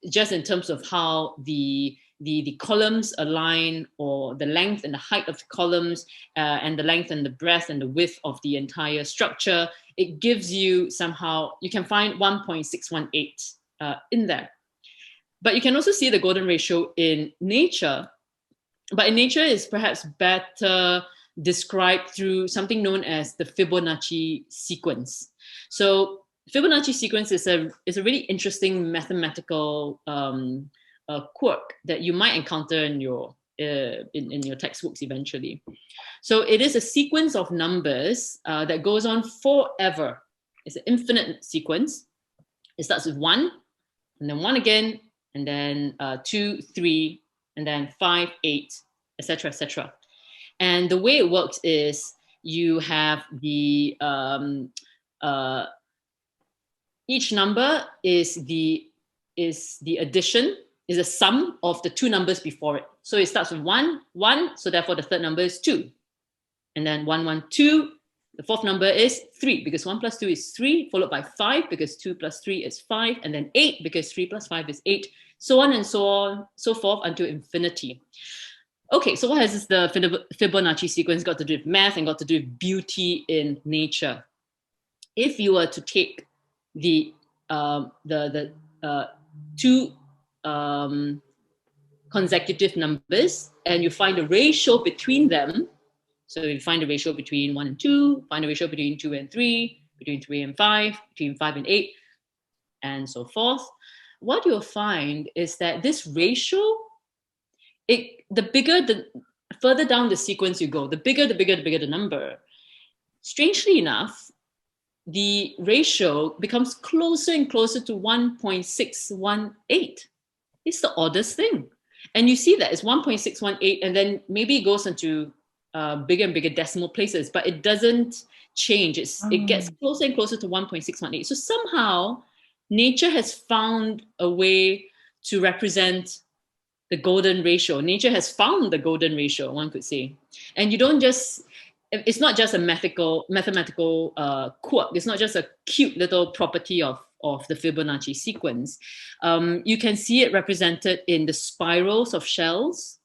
just in terms of how the columns align, or the length and the height of the columns, and the length and the breadth and the width of the entire structure. It gives you somehow, you can find 1.618 in there. But you can also see the golden ratio in nature. But in nature is perhaps better described through something known as the Fibonacci sequence. So Fibonacci sequence is a really interesting mathematical quirk that you might encounter in your textbooks eventually. So it is a sequence of numbers that goes on forever. It's an infinite sequence. It starts with 1, and then 1 again, and then 2, 3, and then 5, 8, etc., etc. And the way it works is you have the each number is the addition, is a sum of the two numbers before it. So it starts with 1, 1. So therefore the third number is 2, and then 1, 1, 2. The fourth number is 3, because 1 plus 2 is 3, followed by 5, because 2 plus 3 is 5, and then 8, because 3 plus 5 is 8, so on, so forth until infinity. Okay, so what has the Fibonacci sequence got to do with math and got to do with beauty in nature? if you were to take the two consecutive numbers and you find a ratio between them, so you find a ratio between 1 and 2, find a ratio between 2 and 3, between 3 and 5, between 5 and 8, and so forth, what you'll find is that this ratio, the further down the sequence you go, the bigger the number. Strangely enough, the ratio becomes closer and closer to 1.618. It's the oddest thing. And you see that it's 1.618, and then maybe it goes into bigger and bigger decimal places, but it doesn't change. It gets closer and closer to 1.618. So somehow nature has found a way to represent the golden ratio. Nature has found the golden ratio, one could say. And you don't just, it's not just a mathematical quirk. It's not just a cute little property of the Fibonacci sequence. You can see it represented in the spirals of shells.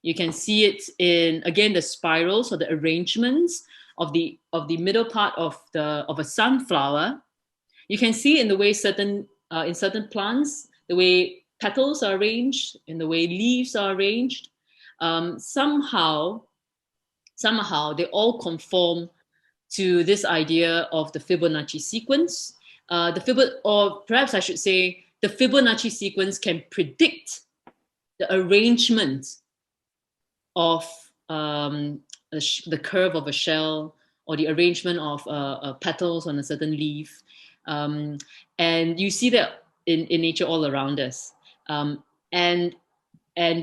You can see it in, again, the spirals or the arrangements of the middle part of a sunflower. You can see in the way in certain plants, the way petals are arranged, in the way leaves are arranged. Somehow they all conform to this idea of the Fibonacci sequence. Or perhaps I should say, the Fibonacci sequence can predict the arrangement of the curve of a shell or the arrangement of petals on a certain leaf. And you see that in nature all around us. And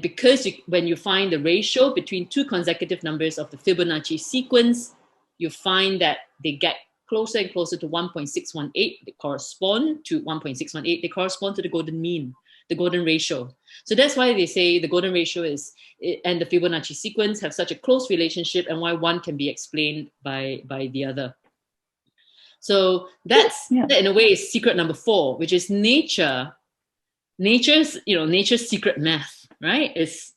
because when you find the ratio between two consecutive numbers of the Fibonacci sequence, you find that they get closer and closer to 1.618. They correspond to 1.618. They correspond to the golden mean, the golden ratio. So that's why they say the golden ratio and the Fibonacci sequence have such a close relationship, and why one can be explained by the other. So that in a way is secret number 4, which is nature's secret math, right? Is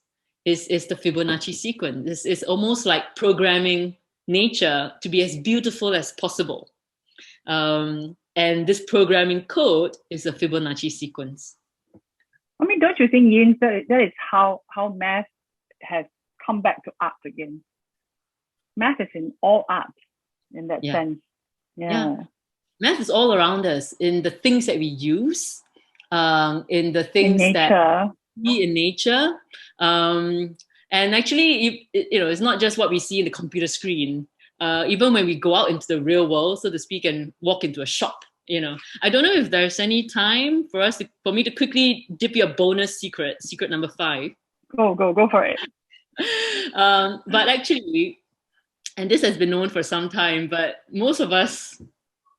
the Fibonacci sequence. It's almost like programming nature to be as beautiful as possible. And this programming code is a Fibonacci sequence. I mean, don't you think, Yeen, that is how math has come back to art again? Math is in all art in that sense. Yeah. Math is all around us in the things that we use, in the things that we in nature. And actually, it's not just what we see in the computer screen. Even when we go out into the real world, so to speak, and walk into a shop, I don't know if there's any time for me to quickly dip you a bonus secret number 5. Go for it. But actually, and this has been known for some time, but most of us,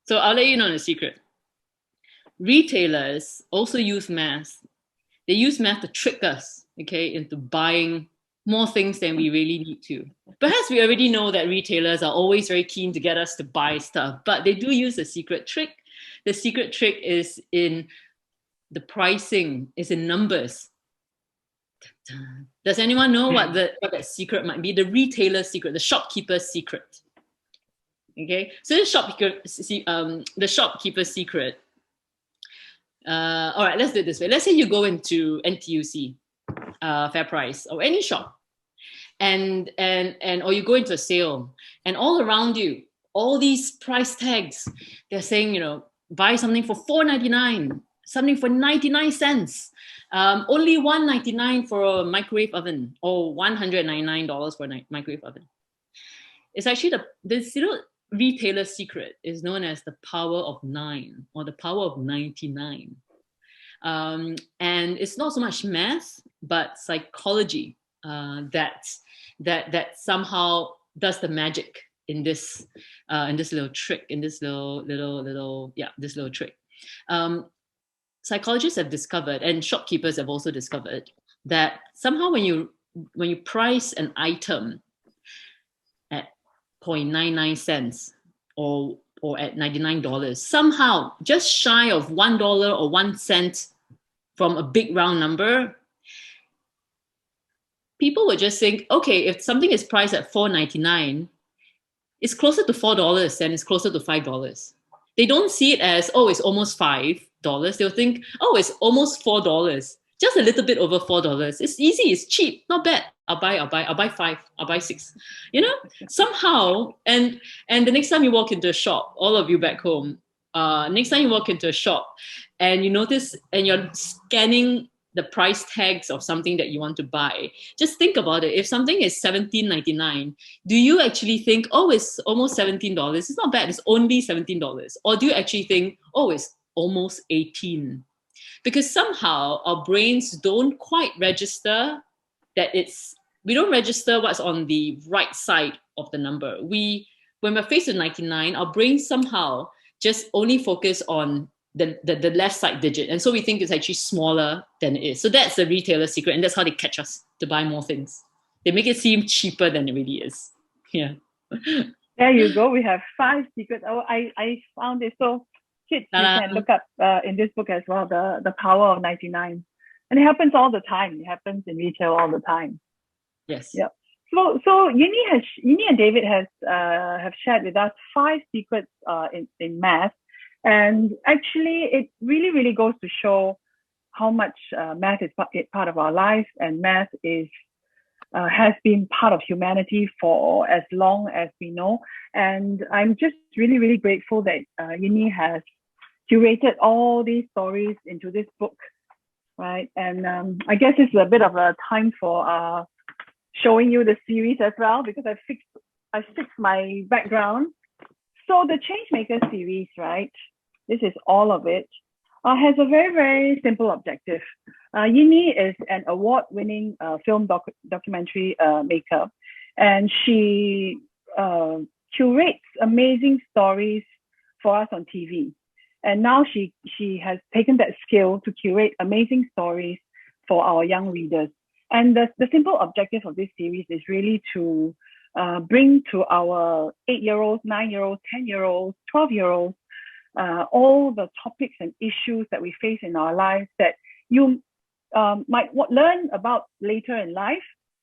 so I'll let you know the secret. Retailers also use math. They use math to trick us, into buying more things than we really need to. Perhaps we already know that retailers are always very keen to get us to buy stuff, but they do use a secret trick. The secret trick is in the pricing, is in numbers. Does anyone know what that secret might be? The retailer's secret, the shopkeeper's secret. Okay, so the shopkeeper's secret. All right, let's do it this way. Let's say you go into NTUC, Fair Price, or any shop, and or you go into a sale, and all around you, all these price tags, they're saying, buy something for $4.99, something for 99 cents, only $1.99 for a microwave oven, or $199 for a microwave oven. It's actually this retailer secret is known as the power of 9 or the power of 99. And it's not so much math, but psychology that somehow does the magic in this little trick, this little trick. Psychologists have discovered, and shopkeepers have also discovered, that somehow when you price an item at 0.99 cents or at $99, somehow just shy of $1 or 1 cent from a big round number, people would just think, okay, if something is priced at $4.99, it's closer to $4 than it's closer to $5. they don't see it as, oh, it's almost $5. They'll think, oh, it's almost $4. Just a little bit over $4. It's easy, it's cheap, not bad. I'll buy 5, I'll buy 6. You know, somehow, and the next time you walk into a shop, all of you back home, next time you walk into a shop and you notice and you're scanning the price tags of something that you want to buy, just think about it. If something is $17.99, do you actually think, oh, it's almost $17? It's not bad, it's only $17. Or do you actually think, oh, it's almost 18? Because somehow our brains don't quite register that we don't register what's on the right side of the number. When we're faced with 99, our brains somehow just only focus on the left side digit. And so we think it's actually smaller than it is. So that's the retailer secret. And that's how they catch us to buy more things. They make it seem cheaper than it really is. Yeah. There you go. We have 5 secrets. Oh, I found it. So kids, you can look up in this book as well, the power of 99. And it happens all the time. It happens in retail all the time. Yes. Yep. So Yee Nie and David have shared with us 5 secrets in math. And actually, it really, really goes to show how much math is part of our lives, and math has been part of humanity for as long as we know. And I'm just really, really grateful that Yee Nie has curated all these stories into this book, right? And I guess it's a bit of a time for showing you the series as well, because I fixed my background. So the Changemakers series, right? This is all of it. Has a very, very simple objective. Yee Nie is an award-winning film documentary maker, and she curates amazing stories for us on TV. And now she has taken that skill to curate amazing stories for our young readers. And the simple objective of this series is really to bring to our 8-year-olds, 9-year-olds, 10-year-olds, 12-year-olds, all the topics and issues that we face in our lives that you might learn about later in life,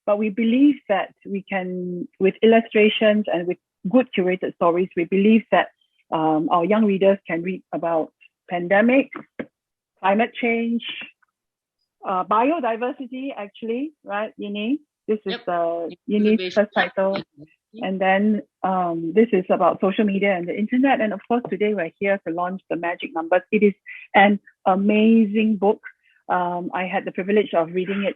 but we believe that we can, with illustrations and with good curated stories, we believe that our young readers can read about pandemic, climate change, biodiversity, actually, right, Yee Nie? This is Yee Nie's first title. And then this is about social media and the internet. And of course, today we're here to launch the magic numbers. It is an amazing book. I had the privilege of reading it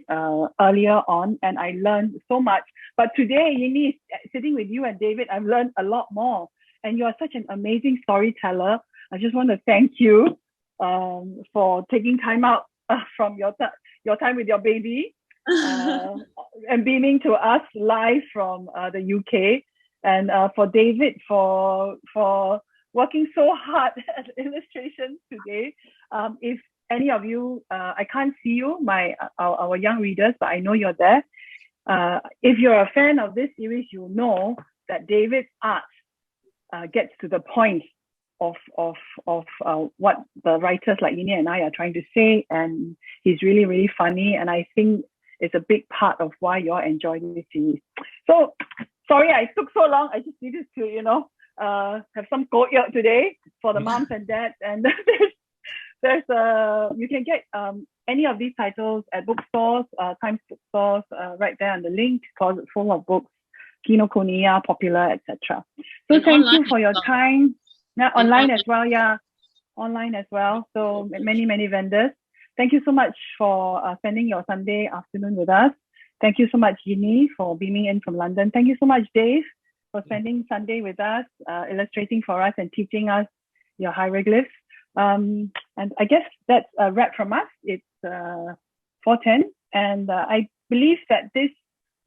earlier on, and I learned so much. But today, Yee Nie, sitting with you and David, I've learned a lot more. And you are such an amazing storyteller. I just want to thank you for taking time out from your time with your baby and beaming to us live from the UK. And for David for working so hard at illustration today. If any of you, I can't see you, our young readers, but I know you're there. If you're a fan of this series, you know that David's art gets to the point of what the writers like Yee Nie and I are trying to say, and he's really, really funny, and I think it's a big part of why you're enjoying this series. So sorry I took so long. I just needed to, have some go-yard today for the moms and dads, and there's you can get any of these titles at bookstores, Times bookstores, right there on the link, Closet Full of Books, Kinokuniya, Popular, etc. So and thank you for your time. Online as well, online as well. So many, many vendors. Thank you so much for spending your Sunday afternoon with us. Thank you so much, Yee Nie, for beaming in from London. Thank you so much, Dave, for spending Sunday with us, illustrating for us and teaching us your hieroglyphs. And I guess that's a wrap from us. It's 4:10, and I believe that this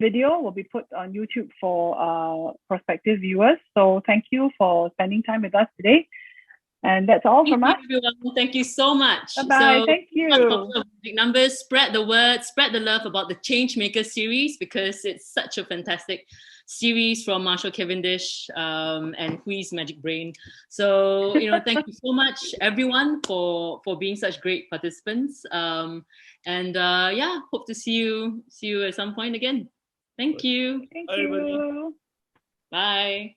video will be put on YouTube for prospective viewers. So thank you for spending time with us today. And that's all from us. Everyone. Thank you so much. Bye-bye. So, thank you. Big numbers, spread the word, spread the love about the Changemakers series, because it's such a fantastic series from Marshall Cavendish and Hwee's Magic Brain. So, thank you so much, everyone, for being such great participants. Hope to see you at some point again. Thank you. Thank you. Bye.